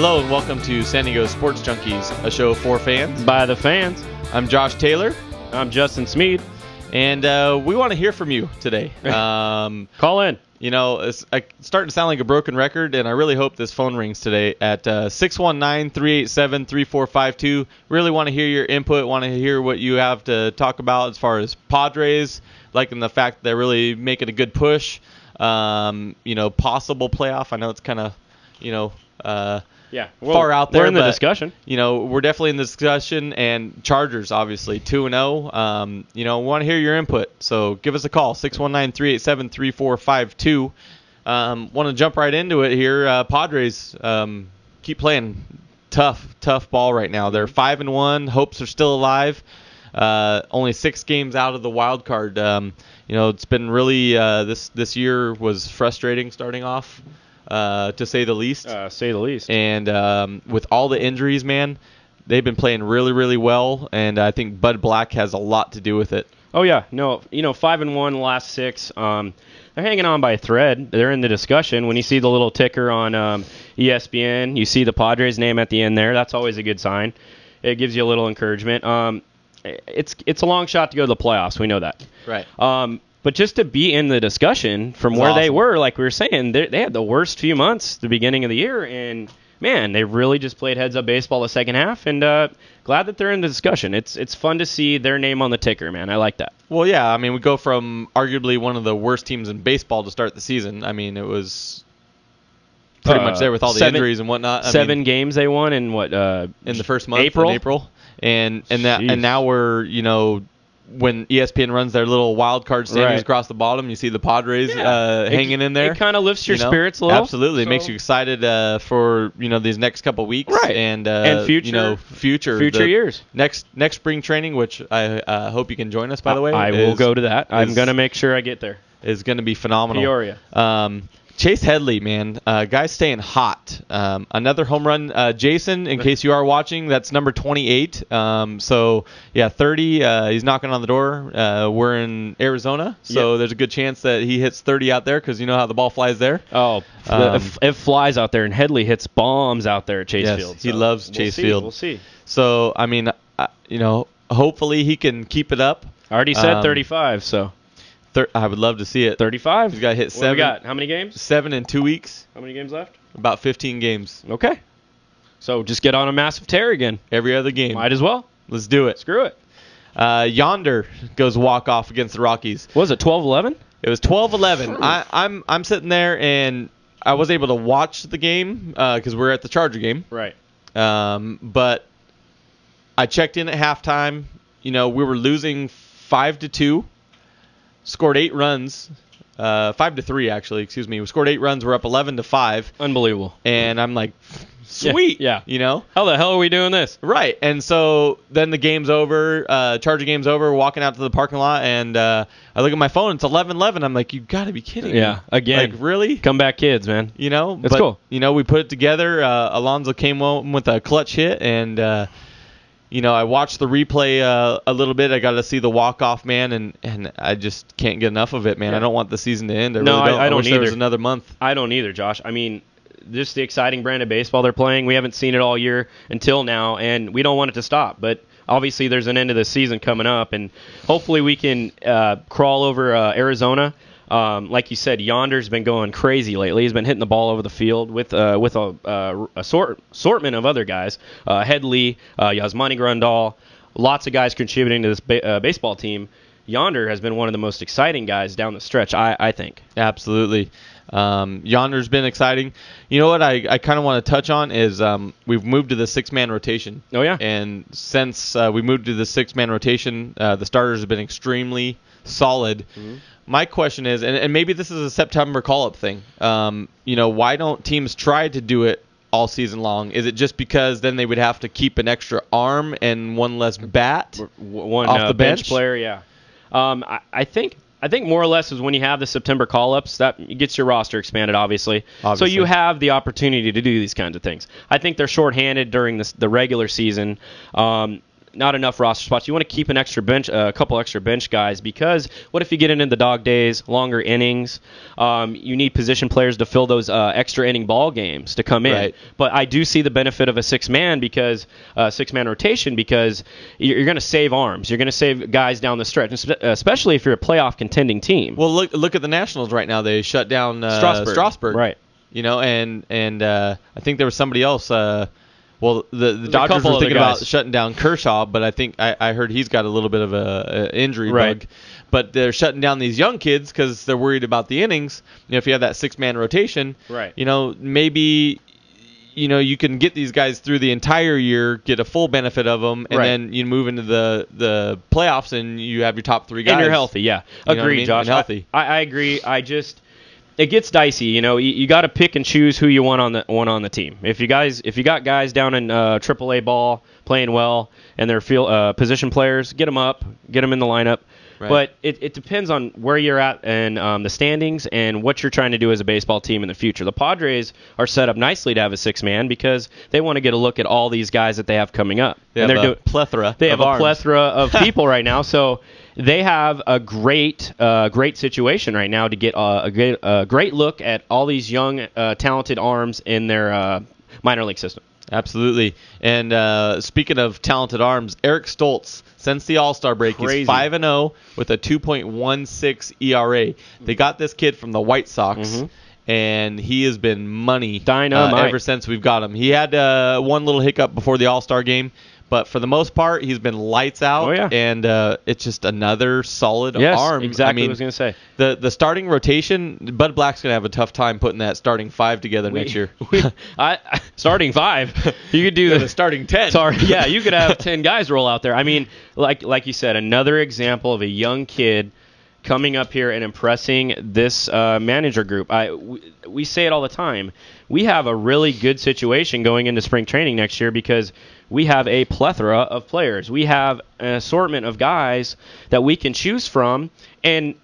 Hello and welcome to San Diego Sports Junkies, a show for fans. By the fans. I'm Josh Taylor. I'm Justin Smead. And we want to hear from you today. Call in. You know, it's starting to sound like a broken record, and I really hope this phone rings today at 619-387-3452. Really want to hear your input, want to hear what you have to talk about as far as Padres, liking the fact that they're really making a good push. Possible playoff. I know it's kind of, far out there. We're in the discussion. We're definitely in the discussion, and Chargers, obviously, 2-0. Want to hear your input. So give us a call, 619-387-3452. Want to jump right into it here. Padres keep playing tough ball right now. They're 5-1. Hopes are still alive. Only 6 games out of the wild card. It's been really this year was frustrating starting off. To say the least. And with all the injuries, man, they've been playing really, really well, and I think Bud Black has a lot to do with it. Oh, yeah. No, 5-1 the last 6. They're hanging on by a thread. They're in the discussion. When you see the little ticker on ESPN, you see the Padres name at the end there. That's always a good sign. It gives you a little encouragement. It's a long shot to go to the playoffs. We know that. Right. But just to be in the discussion from where they were, like we were saying, they had the worst few months at the beginning of the year, and, man, they really just played heads-up baseball the second half, and glad that they're in the discussion. It's fun to see their name on the ticker, man. I like that. Well, yeah, I mean, we go from arguably one of the worst teams in baseball to start the season. I mean, it was pretty much there with all the injuries and whatnot. 7 games they won in in the first month, April. In April. And now we're, when ESPN runs their little wild card standings across the bottom, you see the Padres hanging in there. It kind of lifts your spirits a little. Absolutely. It makes you excited for, these next couple weeks. Right. And future years. Next spring training, which I hope you can join us, by the way. I will go to that. I'm going to make sure I get there. Is going to be phenomenal. Peoria. Chase Headley, man, guy's staying hot. Another home run. Jason, in case you are watching, that's number 28. 30. He's knocking on the door. We're in Arizona, so there's a good chance that he hits 30 out there because you know how the ball flies there. Oh, it flies out there, and Headley hits bombs out there at Chase Field. So he loves Chase Field. We'll see. So, I mean, hopefully he can keep it up. I already said 35, so. I would love to see it. 35. He's got to hit 7. What we got? How many games? 7 in 2 weeks. How many games left? About 15 games. Okay. So just get on a massive tear again. Every other game. Might as well. Let's do it. Screw it. Yonder goes walk-off against the Rockies. What was it, 12-11? It was 12-11. I'm sitting there, and I was able to watch the game because we're at the Charger game. Right. But I checked in at halftime. We were losing 5-2. Scored 8 runs, 5-3 actually. Excuse me. We scored 8 runs. We're up 11-5. Unbelievable. And I'm like, sweet. Yeah. How the hell are we doing this? Right. And so then the game's over. Charger game's over. We're walking out to the parking lot, and I look at my phone. It's 11:11. I'm like, you got to be kidding me. Yeah. Again. Like, really? Comeback kids, man. It's cool. We put it together. Alonso came home with a clutch hit, and. I watched the replay a little bit. I got to see the walk-off, man, and I just can't get enough of it, man. Yeah. I don't want the season to end. I don't I don't wish either. There was another month. I don't either, Josh. I mean, just the exciting brand of baseball they're playing. We haven't seen it all year until now, and we don't want it to stop. But obviously there's an end of the season coming up, and hopefully we can crawl over Arizona. Like you said, Yonder's been going crazy lately. He's been hitting the ball over the field with a assortment of other guys. Headley, Yasmani Grandal, lots of guys contributing to this baseball team. Yonder has been one of the most exciting guys down the stretch, I think. Absolutely. Yonder's been exciting. You know what I kind of want to touch on is we've moved to the 6-man rotation. Oh, yeah. And since we moved to the 6-man rotation, the starters have been extremely solid. Mm-hmm. My question is, and maybe this is a September call-up thing, why don't teams try to do it all season long? Is it just because then they would have to keep an extra arm and one less bat one off the bench player? Yeah. I think more or less is when you have the September call-ups, that gets your roster expanded, obviously. So you have the opportunity to do these kinds of things. I think they're shorthanded during the regular season. not enough roster spots. You want to keep a couple extra bench guys, because what if you get into the dog days, longer innings? You need position players to fill those extra inning ball games to come in. Right. But I do see the benefit of a six-man rotation, because you're going to save arms. You're going to save guys down the stretch, especially if you're a playoff contending team. Well, look at the Nationals right now. They shut down Strasburg. Right. And I think there was somebody else. The Dodgers were thinking about shutting down Kershaw, but I think I heard he's got a little bit of a injury bug. But they're shutting down these young kids because they're worried about the innings. If you have that 6-man rotation, right. Maybe you can get these guys through the entire year, get a full benefit of them, and then you move into the playoffs and you have your top 3 guys. And you're healthy, yeah. Agreed, Josh. And healthy. I agree. It gets dicey, you got to pick and choose who you want on the team. If you got guys down in AAA ball playing well and they're position players, get them up, get them in the lineup. Right. But it depends on where you're at and the standings and what you're trying to do as a baseball team in the future. The Padres are set up nicely to have a 6-man because they want to get a look at all these guys that they have coming up. They have a plethora of people right now, so they have a great situation right now to get a great look at all these young, talented arms in their minor league system. Absolutely. And speaking of talented arms, Eric Stoltz, since the All-Star break, he's 5-0 with a 2.16 ERA. They got this kid from the White Sox, and he has been money dynamite ever since we've got him. He had one little hiccup before the All-Star game, but for the most part, he's been lights out. Oh, yeah. And it's just another solid arm. Exactly what I was going to say. The starting rotation, Bud Black's going to have a tough time putting that starting 5 together next year. Starting 5? You could do the starting 10. Sorry, yeah, you could have 10 guys roll out there. I mean, like you said, another example of a young kid coming up here and impressing this manager group. We say it all the time. We have a really good situation going into spring training next year because we have a plethora of players. We have an assortment of guys that we can choose from, and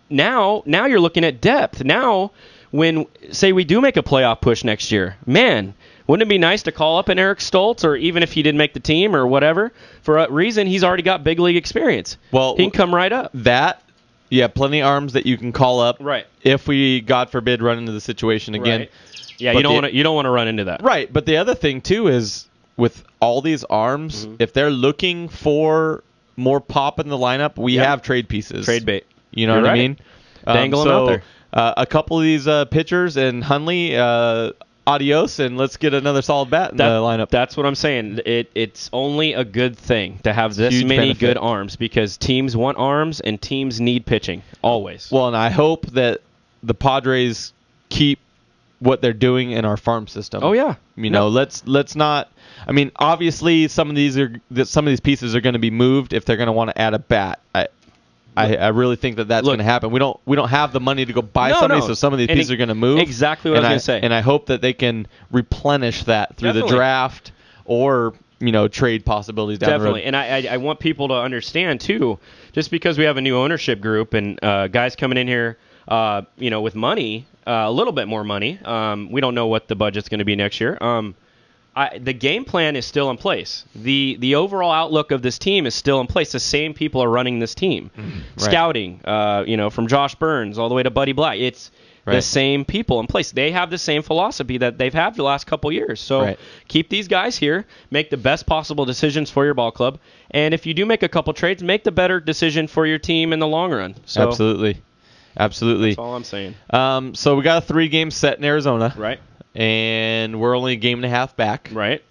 now you're looking at depth. Now, when, say, we do make a playoff push next year, man, wouldn't it be nice to call up an Eric Stoltz, or even if he didn't make the team or whatever, for a reason, he's already got big league experience. Well, he can come right up. Yeah, plenty of arms that you can call up. Right. If we, God forbid, run into the situation again. Right. Yeah, you don't want to run into that. Right. But the other thing too is with all these arms, if they're looking for more pop in the lineup, we have trade pieces. Trade bait. You know what I mean? Dangle them out there. A couple of these pitchers and Hundley, adios, and let's get another solid bat in the lineup. That's what I'm saying. It's only a good thing to have this many good arms because teams want arms and teams need pitching always. Well, and I hope that the Padres keep what they're doing in our farm system. Oh yeah. Let's not. I mean, obviously some of these pieces are going to be moved if they're going to want to add a bat. I really think that's going to happen. We don't have the money to go buy somebody, so some of these pieces are going to move. Exactly what I was going to say. And I hope that they can replenish that through the draft or trade possibilities down the road. And I want people to understand too, just because we have a new ownership group and guys coming in here, with money, a little bit more money. We don't know what the budget's going to be next year. The game plan is still in place. The overall outlook of this team is still in place. The same people are running this team. Scouting, from Josh Burns all the way to Buddy Black. It's the same people in place. They have the same philosophy that they've had the last couple years. So keep these guys here, make the best possible decisions for your ball club, and if you do make a couple trades, make the better decision for your team in the long run. So Absolutely. That's all I'm saying. So we got a 3-game set in Arizona. Right. And we're only a game and a half back. Right.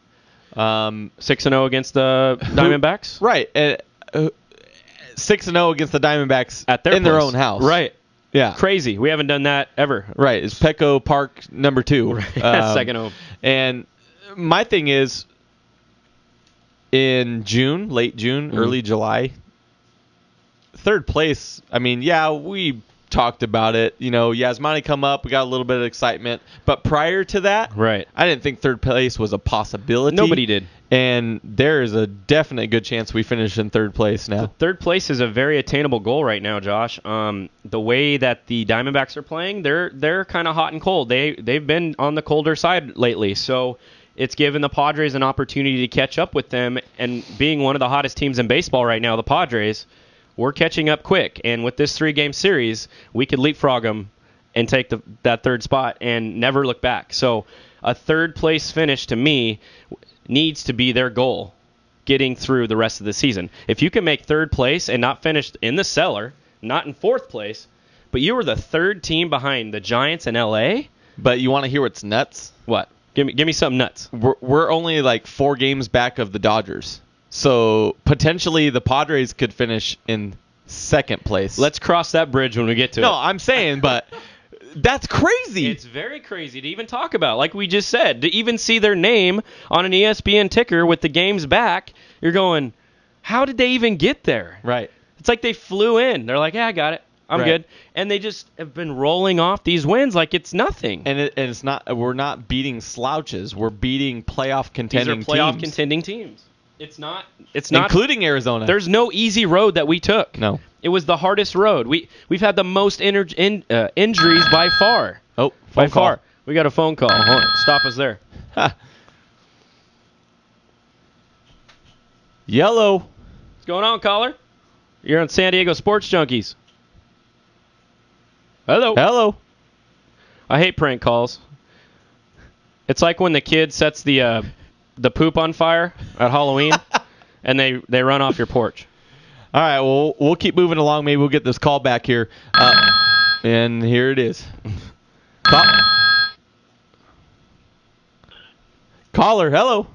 6-0 against the Diamondbacks. Right. 6-0 against the Diamondbacks at their own house. Right. Yeah. Crazy. We haven't done that ever. Right. It's Petco Park number 2. Right. Second home. And my thing is, in June, late June, early July, third place. I mean, we talked about it. Yasmani come up. We got a little bit of excitement. But prior to that, I didn't think third place was a possibility. Nobody did. And there is a definite good chance we finish in third place now. Third place is a very attainable goal right now, Josh. The way that the Diamondbacks are playing, they're kind of hot and cold. They've been on the colder side lately. So it's given the Padres an opportunity to catch up with them, and being one of the hottest teams in baseball right now, the Padres, we're catching up quick. And with this 3-game series, we could leapfrog them and take that third spot and never look back. So a third-place finish, to me, needs to be their goal, getting through the rest of the season. If you can make third place and not finish in the cellar, not in fourth place, but you were the third team behind the Giants in L.A., But you want to hear what's nuts? what? Give me something nuts. We're only like 4 games back of the Dodgers. So potentially the Padres could finish in second place. Let's cross that bridge when we get to it. No, I'm saying, but that's crazy. It's very crazy to even talk about. Like we just said, to even see their name on an ESPN ticker with the games back, you're going, how did they even get there? Right. It's like they flew in. They're like, yeah, I got it. I'm good. And they just have been rolling off these wins like it's nothing. And it's not. We're not beating slouches. We're beating playoff contending These are playoff teams. contending teams. It's not, including Arizona. There's no easy road that we took. No. It was the hardest road. We've had the most injuries by far. Oh, by phone call. far. We got a phone call. Hold on. Stop us there. Yellow. What's going on, caller? You're on San Diego Sports Junkies. Hello. Hello. I hate prank calls. It's like when the kid sets the poop on fire at Halloween, and they run off your porch. All right, well, we'll keep moving along. Maybe we'll get this call back here. And here it is. Caller, hello.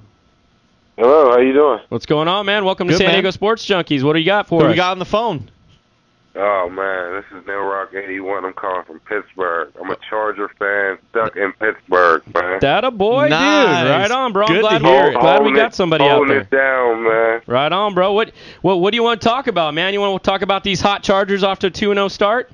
Hello, how you doing? What's going on, man? Welcome to Good, San man. Diego Sports Junkies. What do you got for Who us? we got on the phone? Oh man, this is Neil Rock 81. I'm calling from Pittsburgh. I'm a Charger fan stuck in Pittsburgh, man. That a boy, Nice. dude. Right on, bro. Good to I'm hear it. glad we got somebody out holding there. it down, man. Right on, bro. What do you want to talk about, man? You want to talk about these hot Chargers off to a 2-0 start?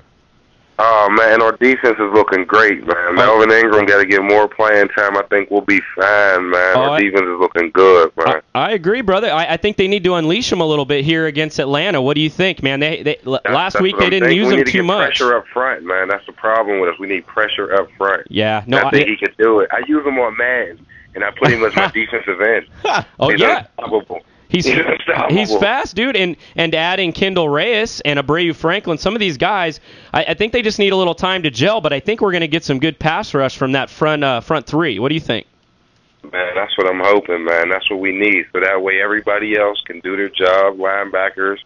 Oh man, our defense is looking great, man. Melvin Ingram got to get more playing time. I think we'll be fine, man. Our defense is looking good, man. I agree, brother. I think they need to unleash them a little bit here against Atlanta. What do you think, man? Last week they didn't use them too much. We need to get pressure up front, man. That's the problem with us. We need pressure up front. Yeah, no, I think he could do it. I use him on man, and I put him as my defensive end. Oh, He's yeah. unstoppable. He's fast, dude, and adding Kendall Reyes and Abreu Franklin, some of these guys, I think they just need a little time to gel, but I think we're going to get some good pass rush from that front three. What do you think? Man, that's what I'm hoping, man. That's what we need, so that way everybody else can do their job, linebackers,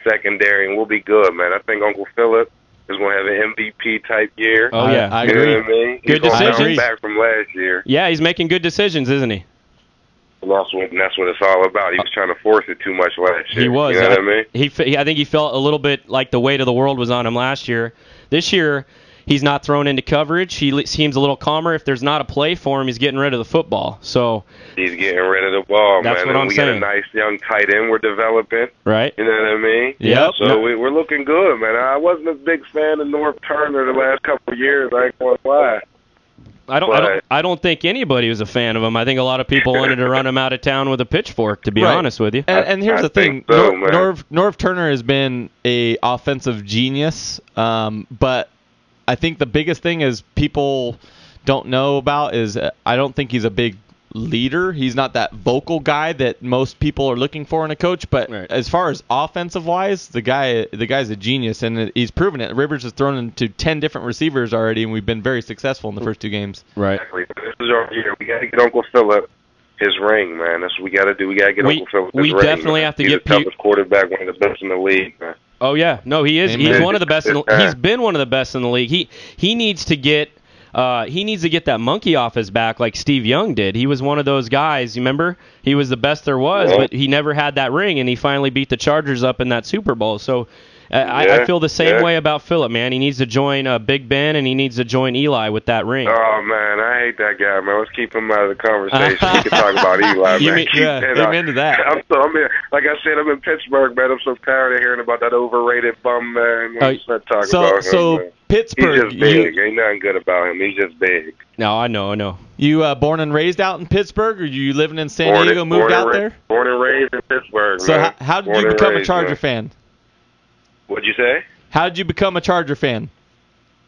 secondary, and we'll be good, man. I think Uncle Philip is going to have an MVP-type year. Oh, yeah. I You agree. know what I mean? Good He's gonna decisions. bounce back from last year. Yeah, he's making good decisions, isn't he? And that's what it's all about. He was trying to force it too much last year. He was. You know what I mean? I think he felt a little bit like the weight of the world was on him last year. This year, he's not thrown into coverage. He seems a little calmer. If there's not a play for him, he's getting rid of the football. So He's getting rid of the ball, That's man. what And I'm we saying. got a nice young tight end we're developing. right? You know what I mean? Yep. So we're looking good, man. I wasn't a big fan of North Turner the last couple of years. I ain't going to lie. I don't think anybody was a fan of him. I think a lot of people wanted to run him out of town with a pitchfork, to be Right. honest with you. And here's I the thing. think so, man. Norv Turner has been a offensive genius, but I think the biggest thing is people don't know about is I don't think he's a big leader. He's not that vocal guy that most people are looking for in a coach. But Right. as far as offensive wise, the guy's a genius, and he's proven it. Rivers has thrown into 10 different receivers already, and we've been very successful in the first 2 games. Right. Exactly. This is our year. We got to get Uncle Philip his ring, man. That's what we got to do. We got to get Uncle Philip his ring. We definitely have to He's get the toughest quarterback, one of the best in the league, man. Oh yeah, no, he is. Amen. He's one of the best. He's been one of the best in the league. He needs to get that monkey off his back like Steve Young did. He was one of those guys. You remember? He was the best there was, but he never had that ring, and he finally beat the Chargers up in that Super Bowl. So I feel the same way about Phillip, man. He needs to join Big Ben, and he needs to join Eli with that ring. Oh man, I hate that guy, man. Let's keep him out of the conversation. We can talk about Eli, You man. mean- yeah, I'm into that. Like I said, I'm in Pittsburgh, man. I'm so tired of hearing about that overrated bum, man. Let's not talk about him, man. Pittsburgh, He's just big. Ain't nothing good about him. He's just big. No, I know. you born and raised out in Pittsburgh, or you living in San Diego, moved out there? Born and raised in Pittsburgh, So man. how did Born you and become a raised, Charger man. fan? What'd you say? How did you become a Charger fan?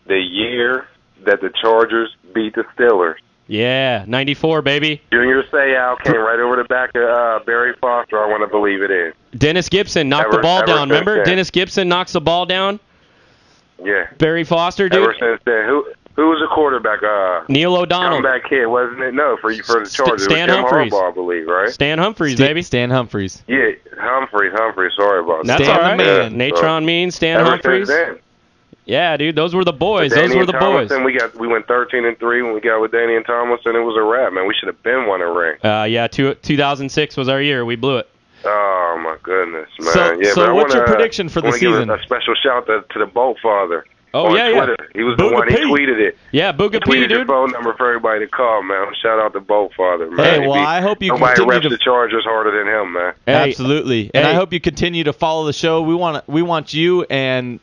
The year that the Chargers beat the Steelers. Yeah, 94, baby. Junior Seau came right over the back of Barry Foster, I want to believe it is. Dennis Gibson knocked the ball down. Remember? Then. Dennis Gibson knocks the ball down. Yeah. Barry Foster, dude. Ever since then. Who was the quarterback? Neil O'Donnell. Comeback kid, wasn't it? No, for the Chargers. Stan it was Jim Humphries. Harbaugh, I believe, right? Stan Humphries, baby. Stan Humphries. Yeah, Humphries. Sorry about that. That's Stan all right. the man. Natron Means, Stan Ever Humphries. since then. Yeah, dude, those were the boys. Danny Those were the boys. We went 13-3 when we got with Danny and Tomlinson. It was a wrap, man. We should have been won a ring. Yeah, 2006 was our year. We blew it. Oh my goodness, man. So what's your prediction for the season? Give a special shout out to the Bolt Father. Oh, on yeah, Twitter. He was the one. He tweeted it. Yeah, Booga P, Tweeted dude. the phone number for everybody to call, man. Shout out to Bolt Father, man. Hey, well, I hope you nobody continue reps to the Chargers harder than him, man. Hey, Absolutely, and I hope you continue to follow the show. We want you and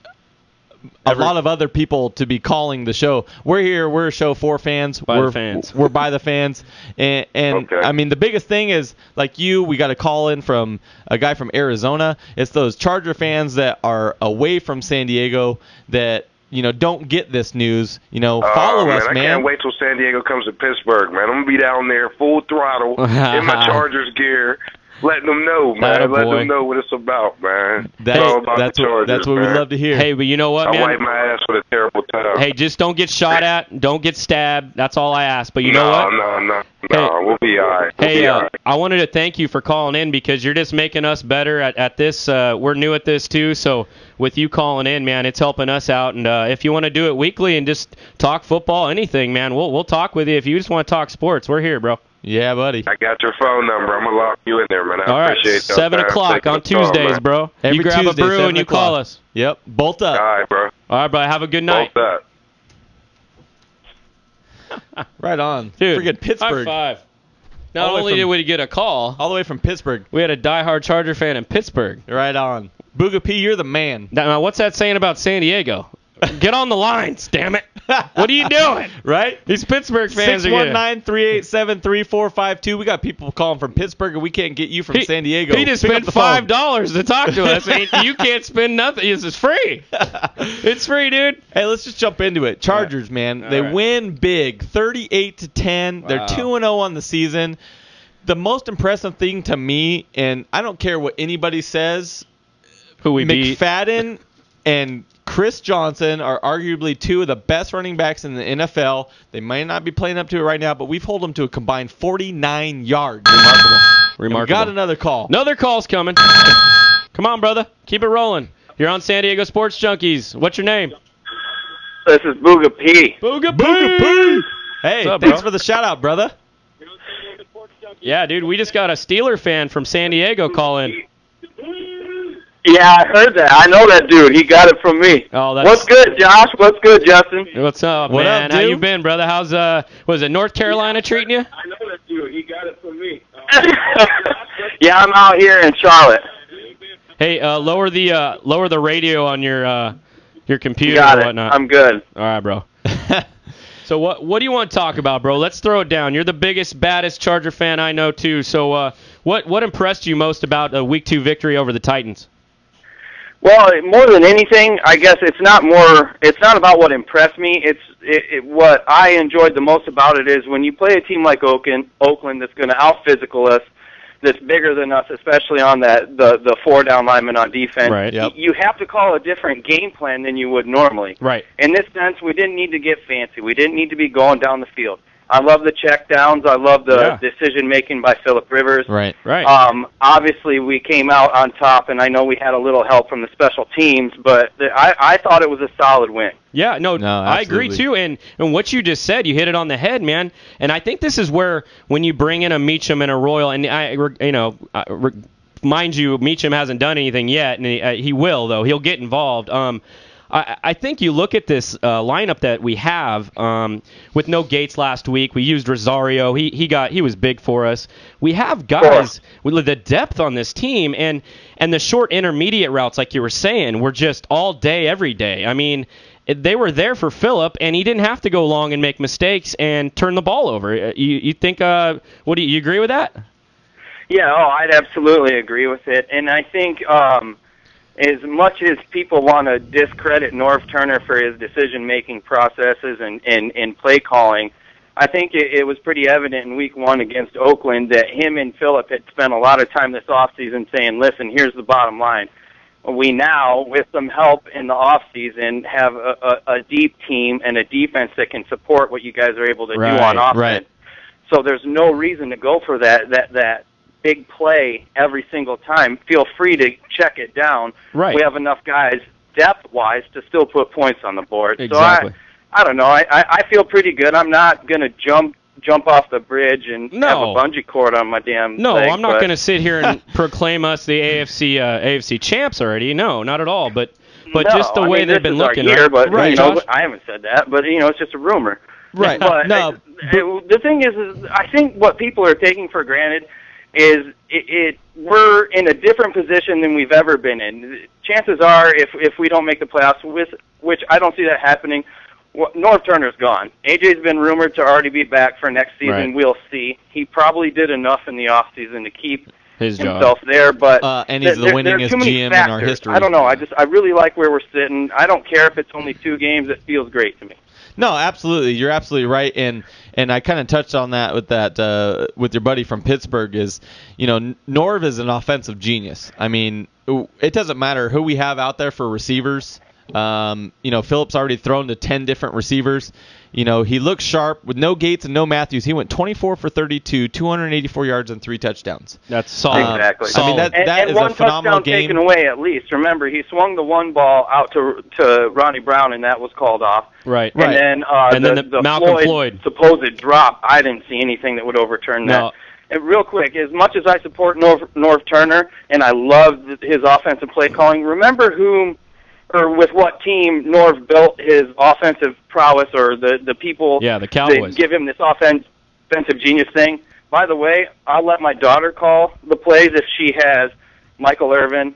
a lot of other people to be calling the show. We're here. We're a show for fans. We're fans. We're by the fans. And Okay. I mean, the biggest thing is, like you, we got a call in from a guy from Arizona. It's those Charger fans that are away from San Diego that, don't get this news. Follow us, man. I can't wait till San Diego comes to Pittsburgh, man. I'm going to be down there full throttle in my Chargers gear. Letting them know, man. Let them know what it's about, man. That's what we'd love to hear. Hey, but you know what, man? I wipe my ass with a terrible towel. Hey, just don't get shot at. Don't get stabbed. That's all I ask. But you know what? No. Hey, we'll be all right. I wanted to thank you for calling in because you're just making us better at this. We're new at this, too. So with you calling in, man, it's helping us out. And if you want to do it weekly and just talk football, anything, man, we'll talk with you. If you just want to talk sports, we're here, bro. Yeah, buddy. I got your phone number. I'm going to lock you in there, man. I appreciate that. 7 o'clock on Tuesdays, bro. Every you grab Tuesday, a brew and you 7 o'clock. call us. Yep. Bolt up. All right, bro. All right, bro. Have a good night. Bolt up. Right on. Dude, Friggin' Pittsburgh. High five. Not only did we get a call, all the way from Pittsburgh. We had a diehard Charger fan in Pittsburgh. Right on. Booga P, you're the man. Now, what's that saying about San Diego? Get on the lines, damn it. What are you doing? Right? These Pittsburgh fans 619-387-3452. We got people calling from Pittsburgh, and we can't get you from San Diego. He just spent $5 to talk to us. You can't spend nothing. It's free. It's free, dude. Hey, let's just jump into it. Chargers, man. They win big, 38-10. Wow. They're 2-0 on the season. The most impressive thing to me, and I don't care what anybody says, who we beat. McFadden and Chris Johnson are arguably two of the best running backs in the NFL. They might not be playing up to it right now, but we've held them to a combined 49 yards. Remarkable. We got another call. Another call's coming. Come on, brother. Keep it rolling. You're on San Diego Sports Junkies. What's your name? This is Booga P. Booga P. Hey, up, thanks bro? for the shout-out, brother. Yeah, dude, we just got a Steeler fan from San Diego call in. Yeah, I heard that. I know that dude. He got it from me. Oh, that's... What's good, Josh? What's good, Justin? What's up, what man? Up, How you been, brother? How's was it North Carolina treating you? I know that dude. He got it from me. Yeah, I'm out here in Charlotte. Hey, lower the radio on your computer Got and it. whatnot. I'm good. All right, bro. So what do you want to talk about, bro? Let's throw it down. You're the biggest, baddest Charger fan I know, too. So what impressed you most about a Week 2 victory over the Titans? Well, more than anything, I guess it's not about what impressed me. What I enjoyed the most about it is when you play a team like Oakland that's going to out-physical us, that's bigger than us, especially on the four-down lineman on defense. Right. Yep. You have to call a different game plan than you would normally. Right. In this sense, we didn't need to get fancy. We didn't need to be going down the field. I love the check downs. I love the decision making by Phillip Rivers. Right. Obviously, we came out on top, and I know we had a little help from the special teams, but I thought it was a solid win. Yeah, no, I agree too. And what you just said, you hit it on the head, man. And I think this is where when you bring in a Meacham and a Royal, and mind you, Meacham hasn't done anything yet, and he will though. He'll get involved. I think you look at this lineup that we have with no Gates last week. We used Rosario. He was big for us. We have guys with the depth on this team and the short intermediate routes, like you were saying, were just all day, every day. I mean, they were there for Phillip, and he didn't have to go long and make mistakes and turn the ball over. You think? What do you agree with that? Yeah, I'd absolutely agree with it, and I think. As much as people want to discredit Norv Turner for his decision-making processes and play calling, I think it was pretty evident in Week 1 against Oakland that him and Phillip had spent a lot of time this offseason saying, listen, here's the bottom line. We now, with some help in the offseason, have a deep team and a defense that can support what you guys are able to do on offense. Right. So there's no reason to go for that big play every single time. Feel free to check it down. Right. We have enough guys depth-wise to still put points on the board. Exactly. So I don't know. I feel pretty good. I'm not going to jump off the bridge and have a bungee cord on my damn leg, I'm not going to sit here and proclaim us the AFC champs already. No, not at all. But no, just the way they've been looking. Year, but right, Josh? I haven't said that. But it's just a rumor. Right. But No. The thing is I think what people are taking for granted is we're in a different position than we've ever been in. Chances are, if we don't make the playoffs, which I don't see that happening, Norv Turner's gone. AJ's been rumored to already be back for next season. Right. We'll see. He probably did enough in the off season to keep his himself job there, but and he's the winningest GM in our history. I don't know. I really like where we're sitting. I don't care if it's only 2 games. It feels great to me. No, absolutely. You're absolutely right, and I kind of touched on that with your buddy from Pittsburgh. Is Norv is an offensive genius. I mean, it doesn't matter who we have out there for receivers. Phillip's already thrown to 10 different receivers. He looks sharp with no Gates and no Matthews. He went 24 for 32, 284 yards and 3 touchdowns. That's solid. Exactly. I mean, that is one a phenomenal touchdown game. taken away at least. Remember, he swung the one ball out to Ronnie Brown, and that was called off. Right. And then the Malcolm Floyd supposed drop, I didn't see anything that would overturn that. No. And real quick, as much as I support Norv Turner and I love his offensive play calling, remember with what team Norv built his offensive prowess, or the people the Cowboys that give him this offensive genius thing. By the way, I'll let my daughter call the plays if she has Michael Irvin,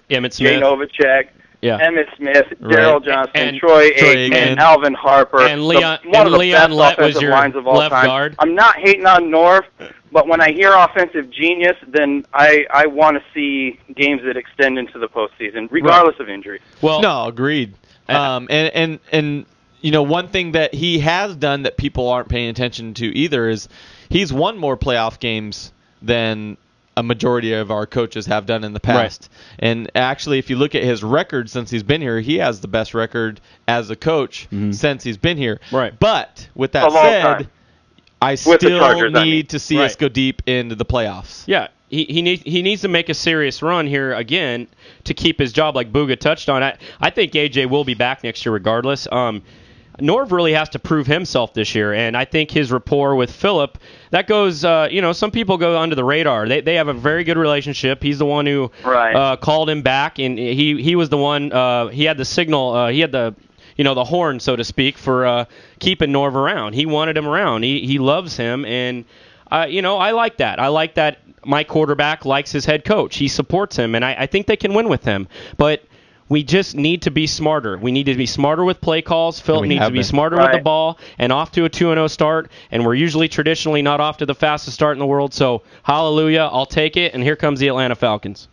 Emmitt Smith, Jay Novacek, Emmitt Smith, Daryl Johnston, and Troy Aikman, Alvin Harper, and Leon best Lett was offensive your lines of all left time. guard. I'm not hating on Norv, but when I hear offensive genius, then I want to see games that extend into the postseason, regardless of injury. Well, no, agreed. And one thing that he has done that people aren't paying attention to either is he's won more playoff games than a majority of our coaches have done in the past. Right. And actually, if you look at his record since he's been here, he has the best record as a coach since he's been here. Right. But with that said, I still need to see us go deep into the playoffs. Yeah, he needs to make a serious run here again to keep his job, like Booga touched on. I think AJ will be back next year regardless. Norv really has to prove himself this year, and I think his rapport with Phillip, that goes, some people go under the radar. They have a very good relationship. He's the one who called him back, and he was the one, he had the signal, he had the horn, so to speak, for keeping Norv around. He wanted him around. He loves him, and, I like that. I like that my quarterback likes his head coach. He supports him, and I think they can win with him. But we just need to be smarter. We need to be smarter with play calls. Phillip needs to be smarter with the ball and off to a 2-0 start. And we're usually traditionally not off to the fastest start in the world. So, hallelujah, I'll take it. And here comes the Atlanta Falcons.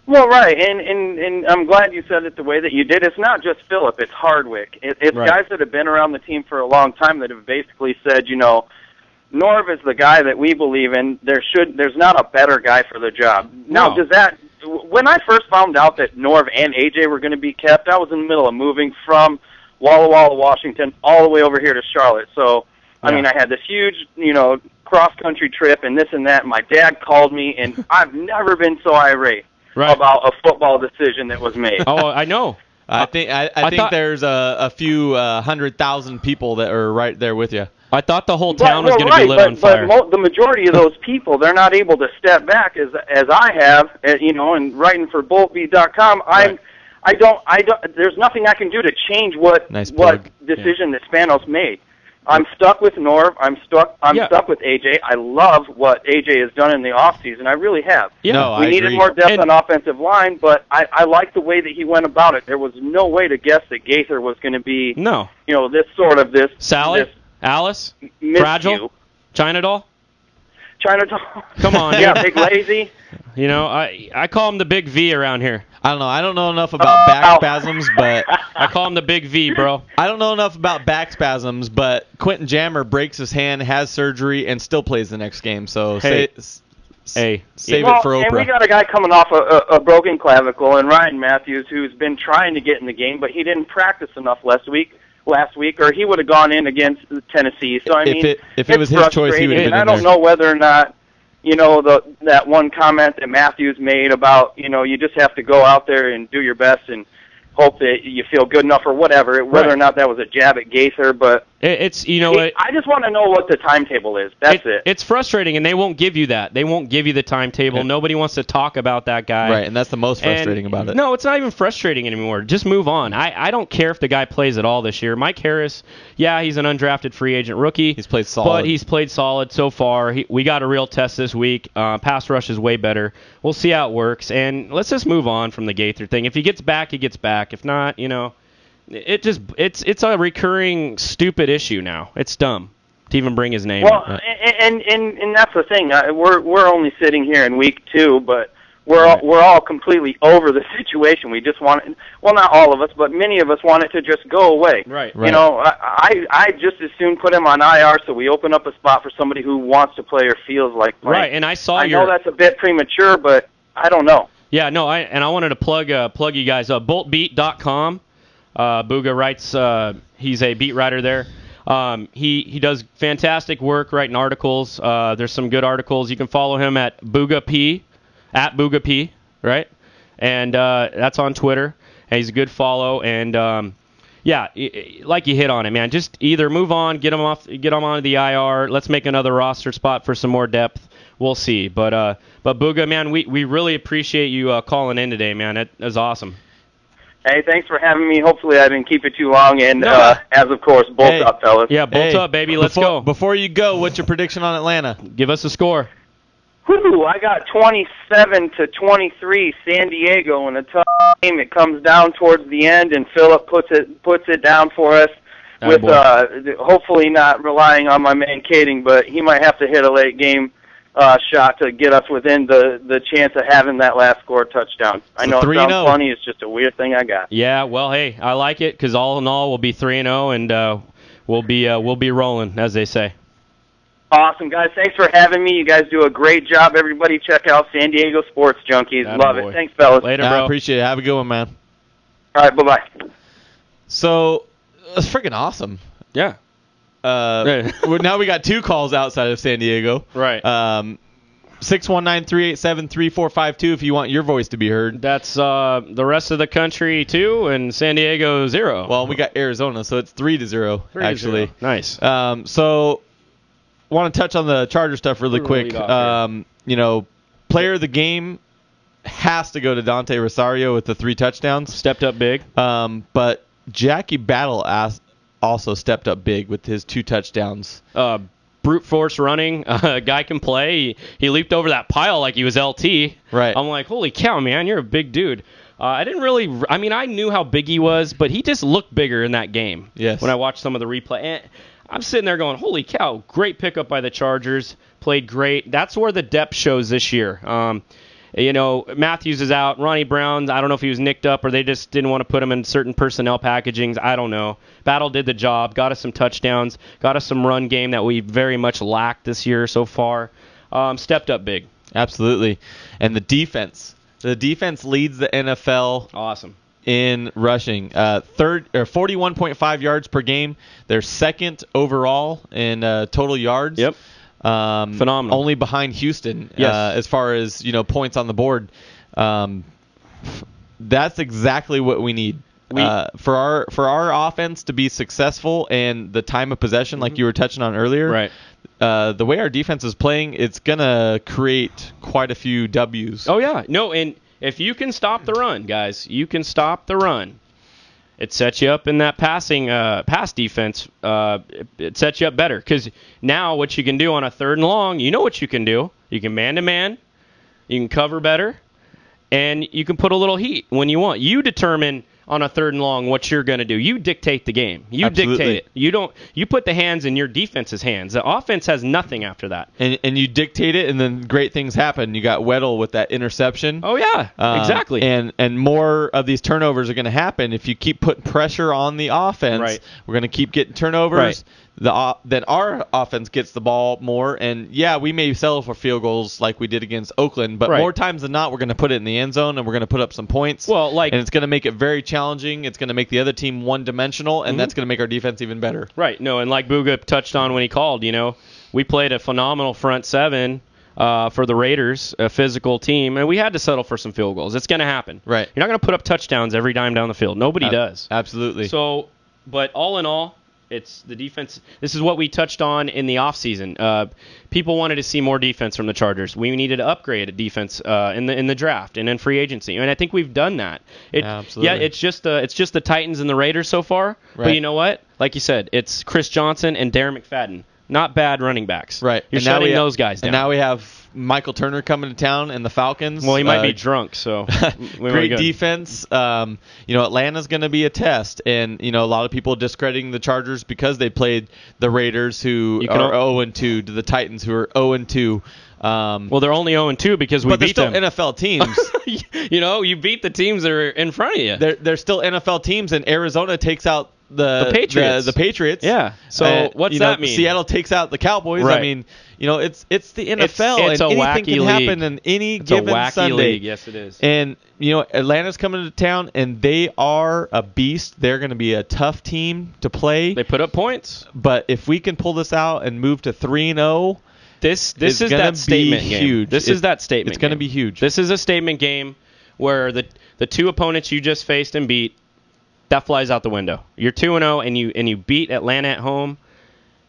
Well, right, and I'm glad you said it the way that you did. It's not just Phillip, it's Hardwick. It's guys that have been around the team for a long time that have basically said, Norv is the guy that we believe in. There's not a better guy for the job. Now, when I first found out that Norv and AJ were going to be kept, I was in the middle of moving from Walla Walla, Washington, all the way over here to Charlotte. So, I mean, I had this huge, cross-country trip and this and that. My dad called me, and I've never been so irate about a football decision that was made. Oh, I know. I think there's a few 100,000 people that are right there with you. I thought the whole town was going to be lit on fire. But the majority of those people, they're not able to step back as I have, and writing for BoltBeat.com. I don't. There's nothing I can do to change what decision that Spanos made. I'm stuck with Norv. I'm stuck with AJ. I love what AJ has done in the offseason. I really have. Yeah, we needed more depth on offensive line, but I like the way that he went about it. There was no way to guess that Gaither was going to be this Sally, Alice, Fragile, China Doll. China Doll. Come on, yeah, Big Lazy. You know, I call him the Big V around here. I don't know. I don't know enough about back spasms, but I call him the Big V, bro. I don't know enough about back spasms, but Quentin Jammer breaks his hand, has surgery, and still plays the next game. So Hey. save Well, it for Oprah. and we got a guy coming off a broken clavicle, and Ryan Matthews, who's been trying to get in the game, but he didn't practice enough last week, or he would have gone in against Tennessee. So I mean, if it was his choice, he would have been in I don't there. know whether or not, you know, that one comment that Matthews made about, you know, you just have to go out there and do your best and hope that you feel good enough or whatever, whether or not that was a jab at Gaither, but it's, you know, I just want to know what the timetable is. That's it. It's frustrating, and they won't give you that. They won't give you the timetable. Yeah. Nobody wants to talk about that guy. Right, and that's the most frustrating about it. No, it's not even frustrating anymore. Just move on. I don't care if the guy plays at all this year. Mike Harris, yeah, he's an undrafted free agent rookie. He's played solid. But he's played solid so far. We got a real test this week. Pass rush is way better. We'll see how it works, and let's just move on from the Gaither thing. If he gets back, he gets back. If not, you know, it's a recurring stupid issue now. It's dumb to even bring his name up. Well, and that's the thing. We're only sitting here in week 2, but we're all completely over the situation. We just want it. Well, not all of us, but many of us want it to just go away. Right. You know, I just as soon put him on IR so we open up a spot for somebody who wants to play or feels like playing. Right, and I know that's a bit premature, but I don't know. Yeah, no, I wanted to plug you guys up. BoltBeat.com. Booga writes. He's a beat writer there. He does fantastic work writing articles. There's some good articles. You can follow him at Booga P, right? And that's on Twitter. And he's a good follow. And yeah, like you hit on it, man. Just either move on, get him onto the IR. Let's make another roster spot for some more depth. We'll see. But Booga, man, we really appreciate you calling in today, man. That was awesome. Hey, thanks for having me. Hopefully I didn't keep it too long. And as of course, bolt up, fellas. Yeah, bolt up, baby. Let's go. Before you go, what's your prediction on Atlanta? Give us a score. Whew, I got 27-23 San Diego in a tough game. It comes down towards the end, and Phillip puts it down for us with hopefully not relying on my man Kading, but he might have to hit a late game shot to get us within the chance of having that last score touchdown. I know it sounds funny. It's just a weird thing I got. Yeah, well, hey, I like it because all in all, we'll be 3-0, and we'll be rolling, as they say. Awesome, guys. Thanks for having me. You guys do a great job. Everybody check out San Diego Sports Junkies. Love it. Thanks, fellas. Later, bro. I appreciate it. Have a good one, man. All right, bye-bye. So, it's freaking awesome. Yeah. Now we got 2 calls outside of San Diego. Right. 619-387-3452 if you want your voice to be heard. That's the rest of the country 2 and San Diego 0. Well, we got Arizona, so it's 3-0 actually. 3-0. Nice. So want to touch on the Charger stuff really quick. You know, player of the game has to go to Dante Rosario with the 3 touchdowns. Stepped up big. But Jackie Battle also stepped up big with his 2 touchdowns. Brute force running. Guy can play. He leaped over that pile like he was LT. Right. I'm like, holy cow, man, you're a big dude. I knew how big he was, but he just looked bigger in that game. Yes. When I watched some of the replay. And I'm sitting there going, holy cow, great pickup by the Chargers. Played great. That's where the depth shows this year. You know, Matthews is out. Ronnie Brown, I don't know if he was nicked up or they just didn't want to put him in certain personnel packagings. I don't know. Battle did the job, got us some touchdowns, got us some run game that we very much lacked this year so far. Stepped up big. Absolutely. And the defense. The defense leads the NFL. Awesome. In rushing. 41.5 yards per game. They're second overall in total yards. Yep. Phenomenal. Only behind Houston, yes. As far as points on the board. That's exactly what we need for our offense to be successful and the time of possession, like you were touching on earlier. Right. The way our defense is playing, it's gonna create quite a few W's. Oh yeah, no, and if you can stop the run, guys, you can stop the run. It sets you up in that pass defense. It sets you up better because now what you can do on a 3rd and long, you know what you can do. You can man-to-man, you can cover better, and you can put a little heat when you want. You determine on a 3rd and long what you're going to do. You dictate the game. You Absolutely. dictate it. You put the hands in your defense's hands. The offense has nothing after that. And you dictate it, and then great things happen. You got Weddle with that interception. Oh yeah, exactly. And more of these turnovers are going to happen if you keep putting pressure on the offense. Right. We're going to keep getting turnovers. Right. Then our offense gets the ball more, and yeah, we may settle for field goals like we did against Oakland, but Right. more times than not, we're going to put it in the end zone, and we're going to put up some points. Well, and it's going to make it very challenging. It's going to make the other team one-dimensional, and that's going to make our defense even better. Right. No, and like Booga touched on when he called, we played a phenomenal front 7 for the Raiders, a physical team, and we had to settle for some field goals. It's going to happen. Right. You're not going to put up touchdowns every dime down the field. Nobody does. Absolutely. So, but all in all, it's the defense. This is what we touched on in the offseason. People wanted to see more defense from the Chargers. We needed to upgrade a defense in the draft and in free agency, and I think we've done that. Absolutely. Yeah, it's just the Titans and the Raiders so far. Right. But you know what? Like you said, it's Chris Johnson and Darren McFadden. Not bad running backs. Right. You're shutting those guys down. And now we have Michael Turner coming to town and the Falcons. Well, he might be drunk, so great defense. Atlanta's going to be a test, and a lot of people discrediting the Chargers because they played the Raiders, who are 0-2, to the Titans, who are 0-2. Well, they're only 0-2 because we beat them. But they're still NFL teams. You beat the teams that are in front of you. They're still NFL teams, and Arizona takes out the Patriots. The Patriots. Yeah. So what's that mean? Seattle takes out the Cowboys. Right. I mean, it's the NFL, it's and a anything wacky can happen league. in any It's a given wacky Sunday. league. Yes, it is. And Atlanta's coming to town, and they are a beast. They're going to be a tough team to play. They put up points. But if we can pull this out and move to 3-0, this is that statement game. Huge. This is that statement. It's going to game. be huge. This is a statement game where the two opponents you just faced and beat, that flies out the window. You're 2-0 and you beat Atlanta at home.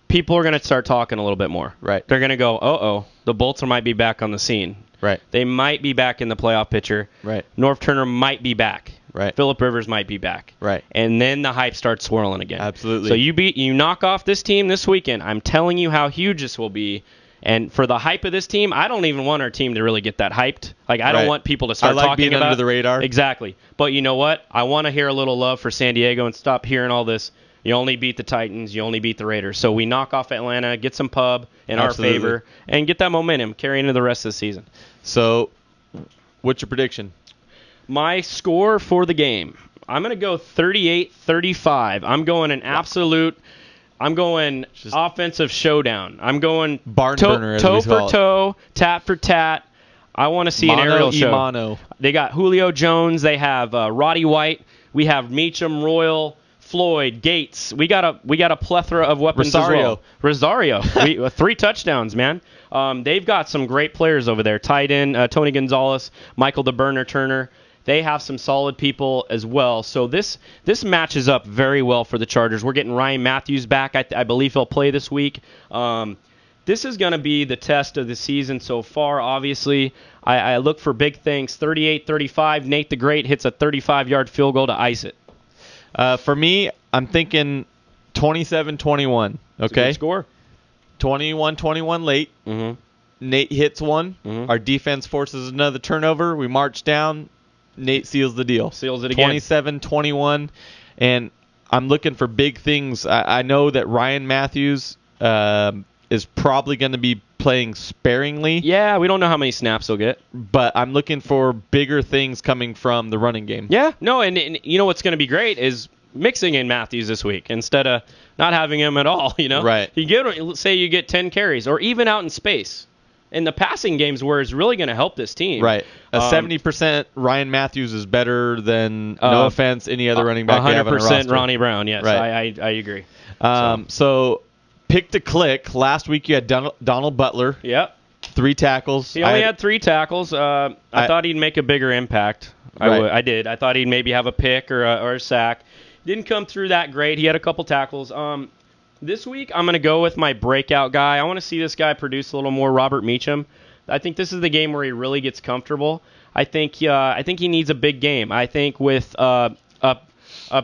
People are going to start talking a little bit more. Right. They're going to go, the Bolts might be back on the scene. Right. They might be back in the playoff picture. Right. North Turner might be back. Right. Phillip Rivers might be back. Right. And then the hype starts swirling again. Absolutely. So you knock off this team this weekend. I'm telling you how huge this will be. And for the hype of this team, I don't even want our team to really get that hyped. Like, I don't want people to start talking being about under the radar. Exactly. But you know what? I want to hear a little love for San Diego and stop hearing all this. You only beat the Titans. You only beat the Raiders. So we knock off Atlanta, get some pub in our favor, and get that momentum carry into the rest of the season. So what's your prediction? My score for the game, I'm going to go 38-35. I'm going an absolute... I'm going offensive showdown. I'm going barn burner, toe for toe, tat for tat. I want to see an aerial show. Mano. They got Julio Jones. They have Roddy White. We have Meacham, Royal, Floyd, Gates. We got a plethora of weapons as well. Rosario. 3 touchdowns, man. They've got some great players over there. Tight end Tony Gonzalez, Michael the Burner Turner. They have some solid people as well. So this matches up very well for the Chargers. We're getting Ryan Matthews back. I believe he'll play this week. This is going to be the test of the season so far, obviously. I look for big things. 38-35. Nate the Great hits a 35-yard field goal to ice it. For me, I'm thinking 27-21. Okay? Good score. 21-21 late. Mm-hmm. Nate hits one. Mm-hmm. Our defense forces another turnover. We march down. Nate seals the deal. Seals it again. 27-21. And I'm looking for big things. I know that Ryan Matthews is probably going to be playing sparingly. Yeah, we don't know how many snaps he'll get. But I'm looking for bigger things coming from the running game. Yeah. No, and you know what's going to be great is mixing in Matthews this week instead of not having him at all, Right. Say you get 10 carries or even out in space. In the passing games where it's really going to help this team. Right. 70% Ryan Matthews is better than, no offense, any other running back 100% Ronnie Brown, yes. Right. I agree. So, pick to click. Last week you had Donald Butler. Yep. 3 tackles. He only had 3 tackles. I thought he'd make a bigger impact. I did. I thought he'd maybe have a pick or a sack. Didn't come through that great. He had a couple tackles. This week, I'm going to go with my breakout guy. I want to see this guy produce a little more. Robert Meacham. I think this is the game where he really gets comfortable. I think he needs a big game. I think with a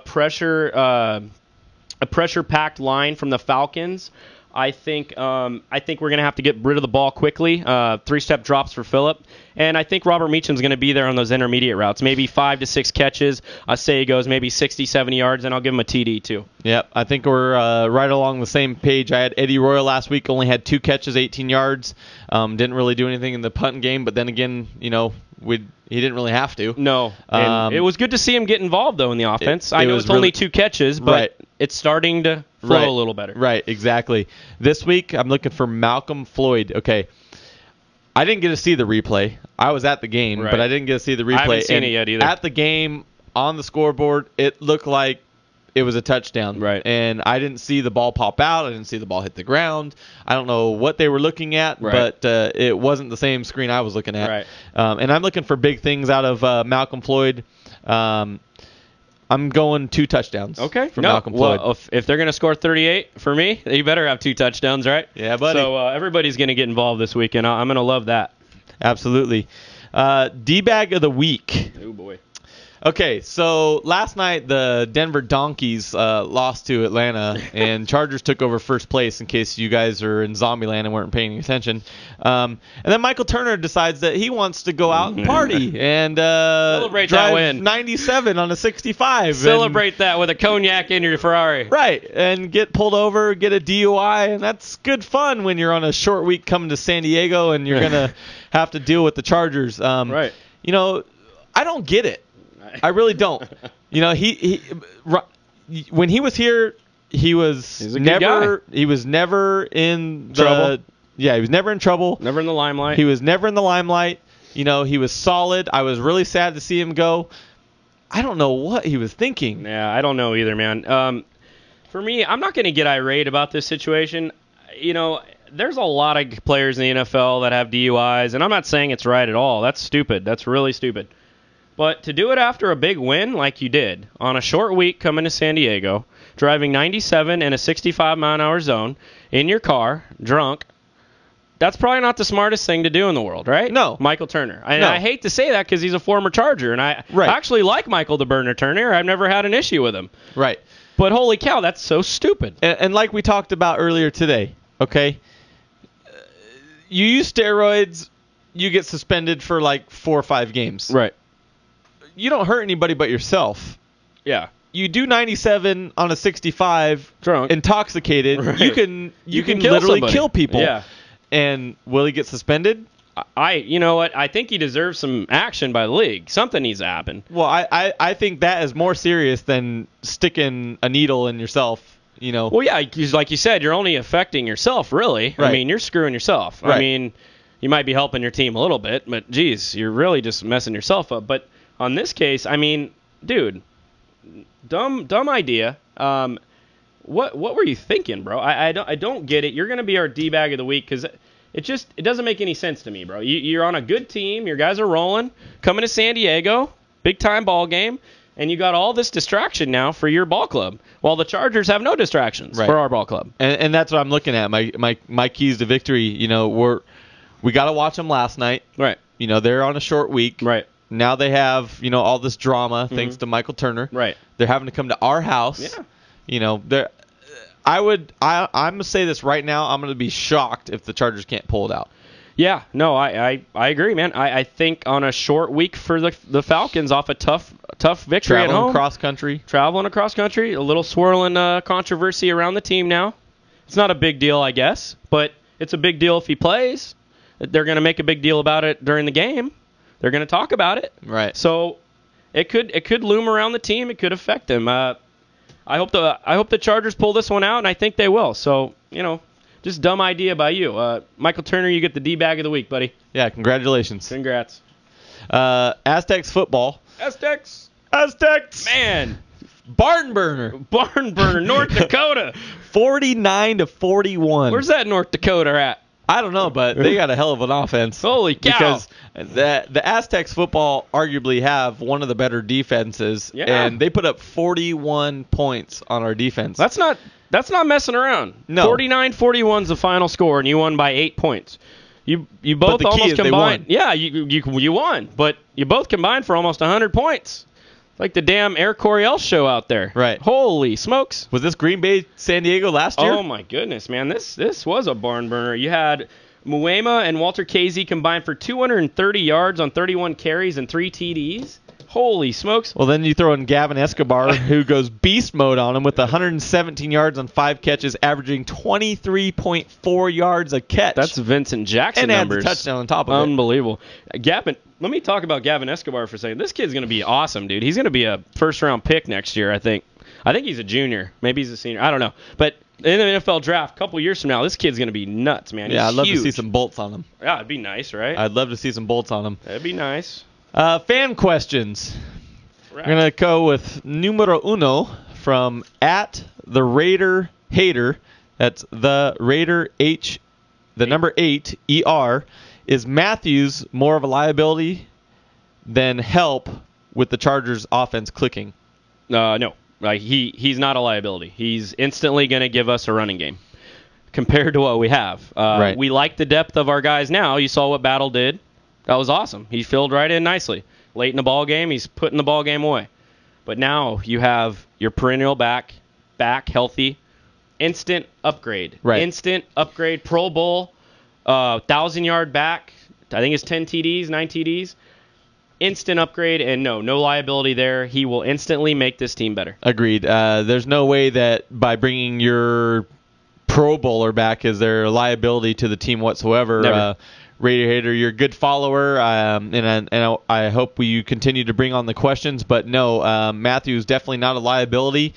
pressure-packed line from the Falcons, I think we're going to have to get rid of the ball quickly. 3-step drops for Phillip. And I think Robert Meacham's going to be there on those intermediate routes. Maybe 5 to 6 catches. I say he goes maybe 60, 70 yards, and I'll give him a TD too. Yep, I think we're right along the same page. I had Eddie Royal last week, only had 2 catches, 18 yards. Didn't really do anything in the punting game, but then again, he didn't really have to. No. And it was good to see him get involved, though, in the offense. I know it's only 2 catches, but it's starting to flow a little better. Right, exactly. This week, I'm looking for Malcolm Floyd. Okay. I didn't get to see the replay. I was at the game, but I didn't get to see the replay. I haven't seen it yet either. At the game, on the scoreboard, it looked like it was a touchdown. Right. And I didn't see the ball pop out. I didn't see the ball hit the ground. I don't know what they were looking at, but it wasn't the same screen I was looking at. Right. And I'm looking for big things out of Malcolm Floyd. I'm going 2 touchdowns. Okay. For Malcolm Floyd. Well, if they're going to score 38 for me, you better have 2 touchdowns, right? Yeah, buddy. So everybody's going to get involved this weekend. I'm going to love that. Absolutely. D-bag of the week. Oh, boy. Okay, so last night the Denver Donkeys lost to Atlanta, and Chargers took over first place, in case you guys are in Zombieland and weren't paying attention. And then Michael Turner decides that he wants to go out and party and Celebrate drive that win. 97 on a 65. Celebrate that with a cognac in your Ferrari. Right, and get pulled over, get a DUI, and that's good fun when you're on a short week coming to San Diego and you're going to have to deal with the Chargers. Right. I don't get it. I really don't. He when he was here, he was never in trouble. Yeah, he was never in trouble. Never in the limelight. He was never in the limelight. He was solid. I was really sad to see him go. I don't know what he was thinking. Yeah, I don't know either, man. For me, I'm not going to get irate about this situation. There's a lot of players in the NFL that have DUIs, and I'm not saying it's right at all. That's stupid. That's really stupid. But to do it after a big win like you did, on a short week coming to San Diego, driving 97 in a 65-mile-an-hour zone, in your car, drunk, that's probably not the smartest thing to do in the world, right? No. Michael Turner. And I hate to say that because he's a former Charger, and I actually like Michael the Burner Turner. I've never had an issue with him. Right. But holy cow, that's so stupid. And like we talked about earlier today, okay, you use steroids, you get suspended for like 4 or 5 games. Right. You don't hurt anybody but yourself. Yeah. You do 97 on a 65, drunk, intoxicated. Right. You can kill literally somebody. kill people. Yeah. And will he get suspended? You know what? I think he deserves some action by the league. Something needs to happen. Well, I think that is more serious than sticking a needle in yourself. Well, yeah, 'cause like you said, you're only affecting yourself, really. Right. I mean, you're screwing yourself. Right. I mean, you might be helping your team a little bit, but geez, you're really just messing yourself up. But on this case, I mean, dude, dumb idea. What were you thinking, bro? I don't get it. You're gonna be our D-bag of the week because it doesn't make any sense to me, bro. You're on a good team. Your guys are rolling, coming to San Diego, big time ball game, and you got all this distraction now for your ball club, while the Chargers have no distractions for our ball club. And that's what I'm looking at. My keys to victory. We got to watch them last night. Right. They're on a short week. Right. Now they have, all this drama thanks to Michael Turner. Right. They're having to come to our house. Yeah. I'm going to say this right now. I'm going to be shocked if the Chargers can't pull it out. Yeah. No, I agree, man. I think on a short week for the Falcons off a tough victory at home. Traveling across country. A little swirling controversy around the team now. It's not a big deal, I guess, but it's a big deal if he plays. They're going to make a big deal about it during the game. They're going to talk about it. Right. So it could loom around the team. It could affect them. I hope the Chargers pull this one out, and I think they will. So, just dumb idea by you. Michael Turner, you get the D-bag of the week, buddy. Yeah, congratulations. Congrats. Aztecs football. Aztecs. Man. Barn burner, North Dakota. 49-41. Where's that North Dakota at? I don't know, but they got a hell of an offense. Holy cow. Because the Aztecs football arguably have one of the better defenses, and they put up 41 points on our defense. That's not messing around. No. 49-41's the final score, and you won by 8 points. You both almost combined. Yeah, you won, but you both combined for almost 100 points. Like the damn Air Coryell show out there. Right. Holy smokes. Was this Green Bay, San Diego last year? Oh, my goodness, man. This was a barn burner. You had Muema and Walter Casey combined for 230 yards on 31 carries and 3 TDs. Holy smokes. Well, then you throw in Gavin Escobar, who goes beast mode on him with 117 yards on 5 catches, averaging 23.4 yards a catch. That's Vincent Jackson and numbers. And adds a touchdown on top of it. Unbelievable. Gavin, let me talk about Gavin Escobar for a second. This kid's going to be awesome, dude. He's going to be a first-round pick next year, I think. I think he's a junior. Maybe he's a senior. I don't know. But in the NFL draft, a couple years from now, this kid's going to be nuts, man. Yeah, He's I'd love huge. to see some bolts on him. Yeah, it'd be nice, right? I'd love to see some bolts on him. That'd be nice. Fan questions. Right. We're going to go with numero uno from @the Raider Hater. That's the Raider the number 8 ER. Is Matthews more of a liability than help with the Chargers offense clicking? No. He's not a liability. He's instantly going to give us a running game compared to what we have. Right. We like the depth of our guys now. You saw what Battle did. That was awesome. He filled right in nicely. Late in the ball game, he's putting the ball game away. But now you have your perennial back healthy, instant upgrade. Right. Instant upgrade, Pro Bowl, 1,000-yard back. I think it's 10 TDs, 9 TDs. Instant upgrade, and no liability there. He will instantly make this team better. Agreed. There's no way that by bringing your Pro Bowler back is there a liability to the team whatsoever. Never. Raider Hater, you're a good follower, and I hope you continue to bring on the questions. But no, Matthew's definitely not a liability.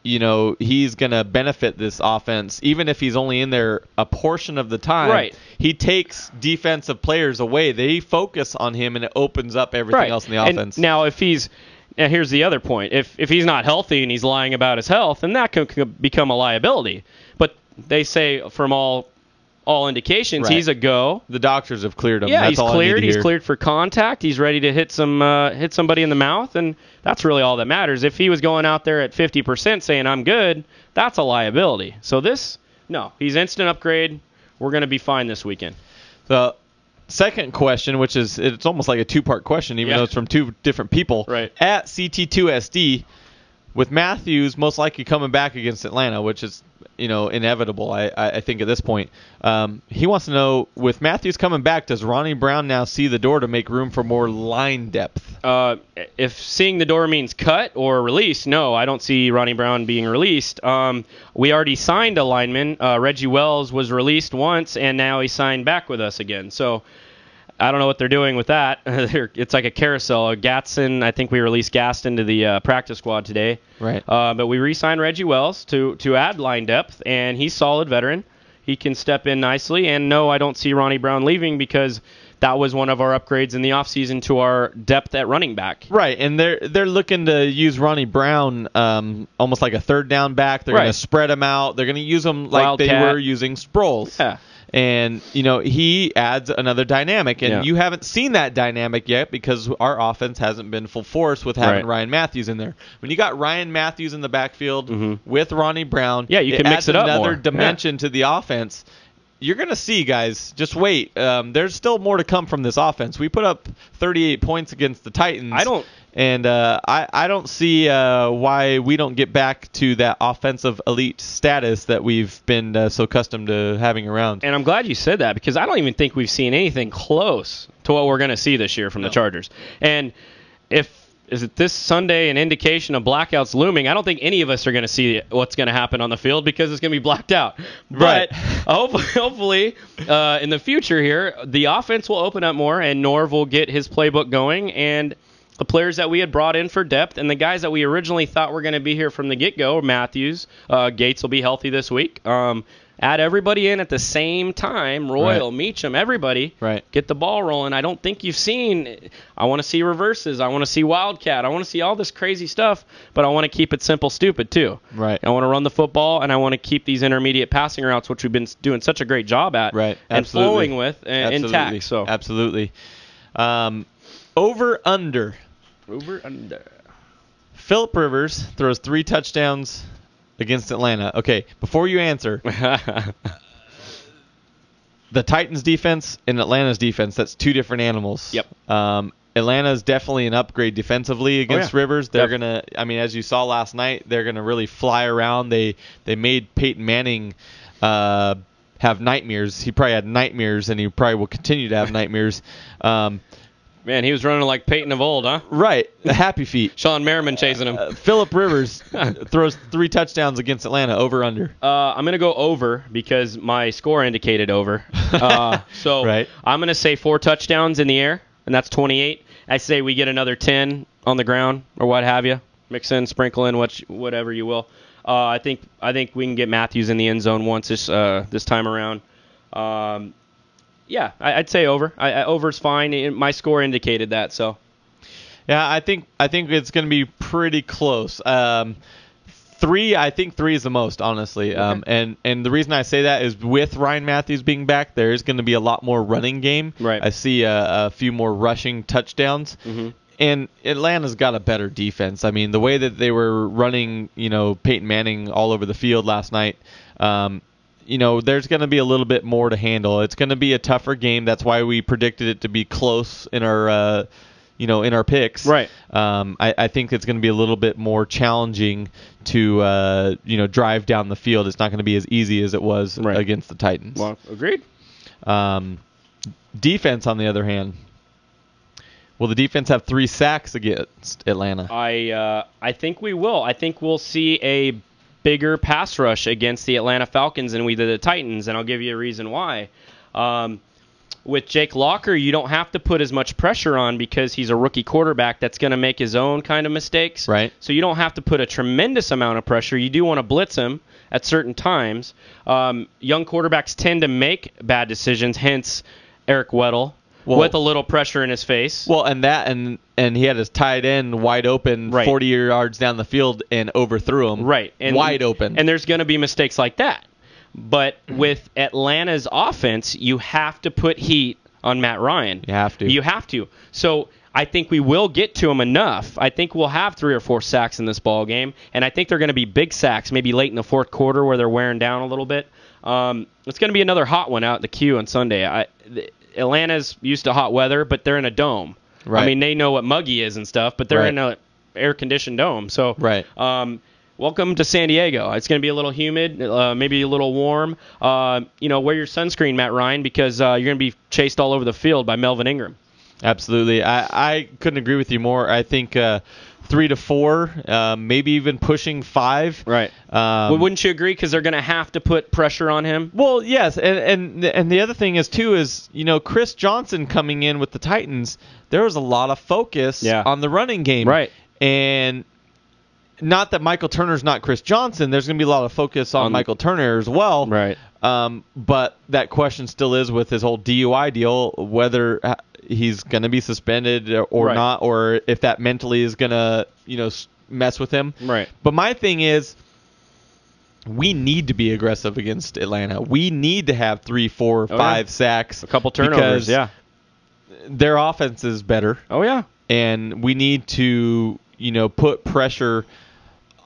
He's going to benefit this offense, even if he's only in there a portion of the time. Right. He takes defensive players away. They focus on him, and it opens up everything else in the offense. And now, here's the other point. If he's not healthy and he's lying about his health, then that could become a liability. But they say from all indications, Right. He's a go. The doctors have cleared him. Yeah, That's he's all cleared. I need to He's hear. cleared for contact. He's ready to hit somebody in the mouth, and that's really all that matters. If he was going out there at 50% saying I'm good, that's a liability. So he's instant upgrade. We're going to be fine this weekend. The second question, which is it's almost like a two-part question, even though it's from two different people. Right. At CT2SD, with Matthews most likely coming back against Atlanta, which is inevitable, I think at this point. He wants to know, with Matthews coming back, does Ronnie Brown now see the door to make room for more line depth? If seeing the door means cut or release, no, I don't see Ronnie Brown being released. We already signed a lineman. Reggie Wells was released once, and now he signed back with us again. So I don't know what they're doing with that. It's like a carousel. Gatson, I think we released Gaston to the practice squad today. Right. But we re-signed Reggie Wells to add line depth, and he's solid veteran. He can step in nicely. And no, I don't see Ronnie Brown leaving because that was one of our upgrades in the offseason to our depth at running back. Right, and they're looking to use Ronnie Brown almost like a third down back. They're going to spread him out. They're going to use him like Wildcat. they were using Sproles. Yeah. And, he adds another dynamic. And you haven't seen that dynamic yet because our offense hasn't been full force with having Ryan Matthews in there. When you got Ryan Matthews in the backfield with Ronnie Brown, you can mix it up another more. dimension to the offense. You're going to see, guys, just wait. There's still more to come from this offense. We put up 38 points against the Titans. I don't see why we don't get back to that offensive elite status that we've been so accustomed to having around. And I'm glad you said that because I don't even think we've seen anything close to what we're going to see this year from the Chargers. And is it this Sunday an indication of blackouts looming? I don't think any of us are going to see what's going to happen on the field because it's going to be blacked out. But hopefully in the future here, the offense will open up more and Norv will get his playbook going. And the players that we had brought in for depth and the guys that we originally thought were going to be here from the get-go, Matthews, Gates will be healthy this week. Add everybody in at the same time, Royal, Meacham, everybody, get the ball rolling. I don't think you've seen – I want to see reverses. I want to see Wildcat. I want to see all this crazy stuff, but I want to keep it simple, stupid too. Right. I want to run the football, and I want to keep these intermediate passing routes, which we've been doing such a great job at, and flowing with intact. So. Absolutely. Over-under. Over-under. Phillip Rivers throws 3 touchdowns against Atlanta. Okay, before you answer, the Titans defense and Atlanta's defense, that's 2 different animals. Yep. Atlanta's definitely an upgrade defensively against Rivers. They're Yep. gonna, I mean, as you saw last night, they're gonna really fly around. They made Peyton Manning have nightmares. He probably had nightmares, and he probably will continue to have nightmares. Man, he was running like Peyton of old, huh? Right, the happy feet. Sean Merriman chasing him. Phillip Rivers throws 3 touchdowns against Atlanta, over under. I'm going to go over because my score indicated over. So Right. I'm going to say 4 touchdowns in the air, and that's 28. I say we get another 10 on the ground or what have you. Mix in, sprinkle in, whatever you will. I think we can get Matthews in the end zone once this time around. Yeah, I'd say over. Over's fine. My score indicated that, so. Yeah, I think it's going to be pretty close. 3, I think 3 is the most, honestly. Okay. And the reason I say that is with Ryan Matthews being back, there is going to be a lot more running game. Right. I see a few more rushing touchdowns. Mm-hmm. And Atlanta's got a better defense. I mean, the way that they were running, Peyton Manning all over the field last night, there's going to be a little bit more to handle. It's going to be a tougher game. That's why we predicted it to be close in our, in our picks. Right. I think it's going to be a little bit more challenging to, drive down the field. It's not going to be as easy as it was against the Titans. Well, agreed. Defense, on the other hand. Will the defense have 3 sacks against Atlanta? I think we will. I think we'll see a bigger pass rush against the Atlanta Falcons than we did the Titans, and I'll give you a reason why. With Jake Locker, you don't have to put as much pressure on because he's a rookie quarterback that's going to make his own kind of mistakes. Right. So you don't have to put a tremendous amount of pressure. You do want to blitz him at certain times. Young quarterbacks tend to make bad decisions, hence Eric Weddle. With a little pressure in his face. Well, and he had his tight end wide open 40 yards down the field and overthrew him. Right. Wide open. And there's going to be mistakes like that. But with Atlanta's offense, you have to put heat on Matt Ryan. You have to. You have to. So I think we will get to him enough. I think we'll have 3 or 4 sacks in this ball game, and I think they're going to be big sacks, maybe late in the fourth quarter where they're wearing down a little bit. It's going to be another hot one out in the queue on Sunday. Atlanta's used to hot weather, but they're in a dome. Right. I mean, they know what muggy is and stuff, but they're in a air-conditioned dome. So, welcome to San Diego. It's going to be a little humid, maybe a little warm. Wear your sunscreen, Matt Ryan, because you're going to be chased all over the field by Melvin Ingram. Absolutely. I couldn't agree with you more. I think 3 to 4, maybe even pushing 5. Right. Wouldn't you agree? Because they're going to have to put pressure on him. Well, yes, and the other thing is Chris Johnson coming in with the Titans. There was a lot of focus on the running game. Right. And not that Michael Turner's not Chris Johnson. There's going to be a lot of focus on Michael Turner as well. Right. But that question still is with his whole DUI deal, whether he's going to be suspended or not, or if that mentally is going to, mess with him. Right. But my thing is, we need to be aggressive against Atlanta. We need to have 3, 4, 5 sacks. A couple turnovers, because their offense is better. Oh, yeah. And we need to, put pressure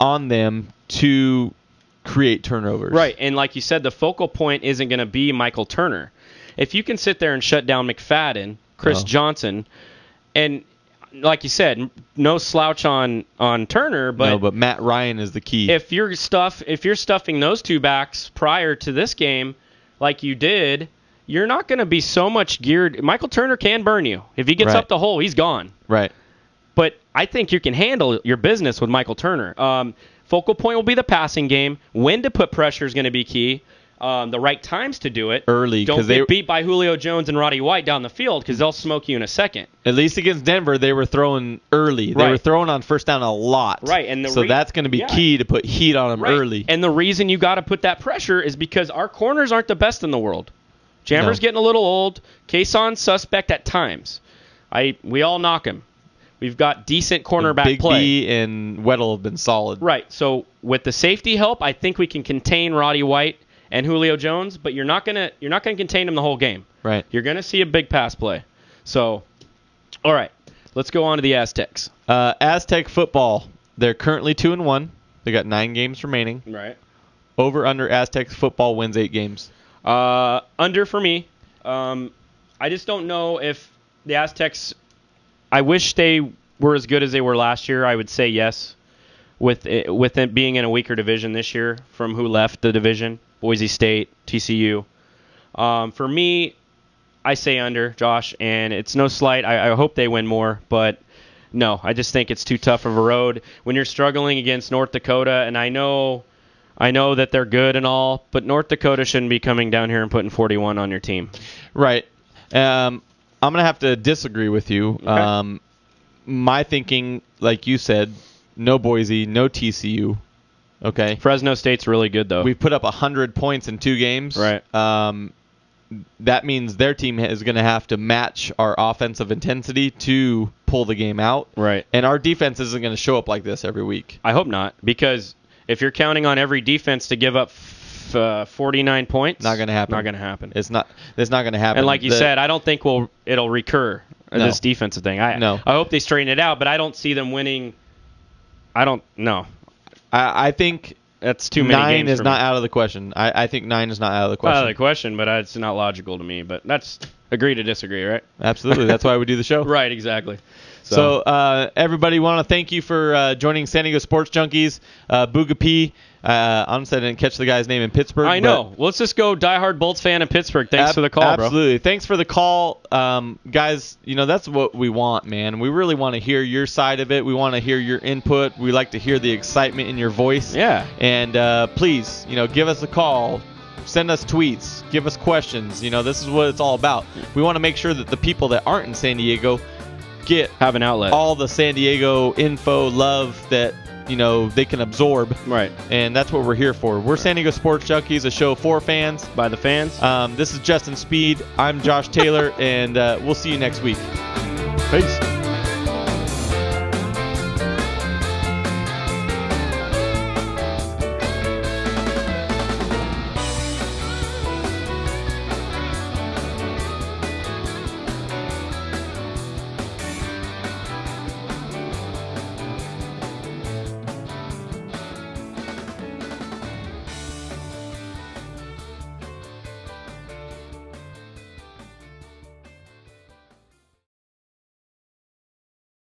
on them to create turnovers. Right, and like you said, the focal point isn't going to be Michael Turner. If you can sit there and shut down McFadden, Chris Johnson, and like you said, no slouch on Turner, but Matt Ryan is the key. If you're stuffing those 2 backs prior to this game, like you did, you're not going to be so much geared. Michael Turner can burn you. If he gets up the hole, he's gone. Right. But I think you can handle your business with Michael Turner. Focal point will be the passing game. When to put pressure is going to be key. The right times to do it. Early. Don't get beat by Julio Jones and Roddy White down the field because they'll smoke you in a second. At least against Denver, they were throwing early. They were throwing on first down a lot. Right. And so that's going to be key to put heat on them early. And the reason you got to put that pressure is because our corners aren't the best in the world. Jammer's getting a little old. Kayson's suspect at times. We all knock him. We've got decent cornerback play. Big B and Weddle have been solid. Right. So with the safety help, I think we can contain Roddy White and Julio Jones, but you're not gonna contain them the whole game. Right. You're gonna see a big pass play. So, all right, let's go on to the Aztecs. Aztec football. They're currently 2-1. They got 9 games remaining. Right. Over under Aztec football wins 8 games. Under for me. I just don't know if the Aztecs. I wish they were as good as they were last year. I would say yes, with it being in a weaker division this year from who left the division, Boise State, TCU. For me, I say under, Josh, and it's no slight. I hope they win more, but no, I just think it's too tough of a road when you're struggling against North Dakota, and I know that they're good and all, but North Dakota shouldn't be coming down here and putting 41 on your team. Right. I'm going to have to disagree with you. Okay. My thinking, like you said, no Boise, no TCU. Okay. Fresno State's really good, though. We've put up 100 points in 2 games. Right. That means their team is going to have to match our offensive intensity to pull the game out. Right. And our defense isn't going to show up like this every week. I hope not, because if you're counting on every defense to give up 49 points, not going to happen. Not going to happen. It's not going to happen. And like you said, I don't think it'll recur, this defensive thing. I hope they straighten it out, but I don't see them winning. I don't know. I think that's too many 9 games is for not me. out of the question. I think 9 is not out of the question. Out of the question, but it's not logical to me. But that's agree to disagree, right? Absolutely. That's why we do the show. Right, exactly. So everybody, want to thank you for joining San Diego Sports Junkies. Booga P. Honestly, I didn't catch the guy's name in Pittsburgh. I know. Well, let's just go diehard Bolts fan in Pittsburgh. Thanks for the call, bro. Absolutely. Thanks for the call. Guys, that's what we want, man. We really want to hear your side of it. We want to hear your input. We like to hear the excitement in your voice. Yeah. And please, give us a call. Send us tweets. Give us questions. This is what it's all about. We want to make sure that the people that aren't in San Diego have an outlet, all the San Diego info, love that they can absorb. Right. And that's what we're here for. We're San Diego Sports Junkies, a show for fans by the fans. This is Justin Speed. I'm Josh Taylor, and we'll see you next week. Peace.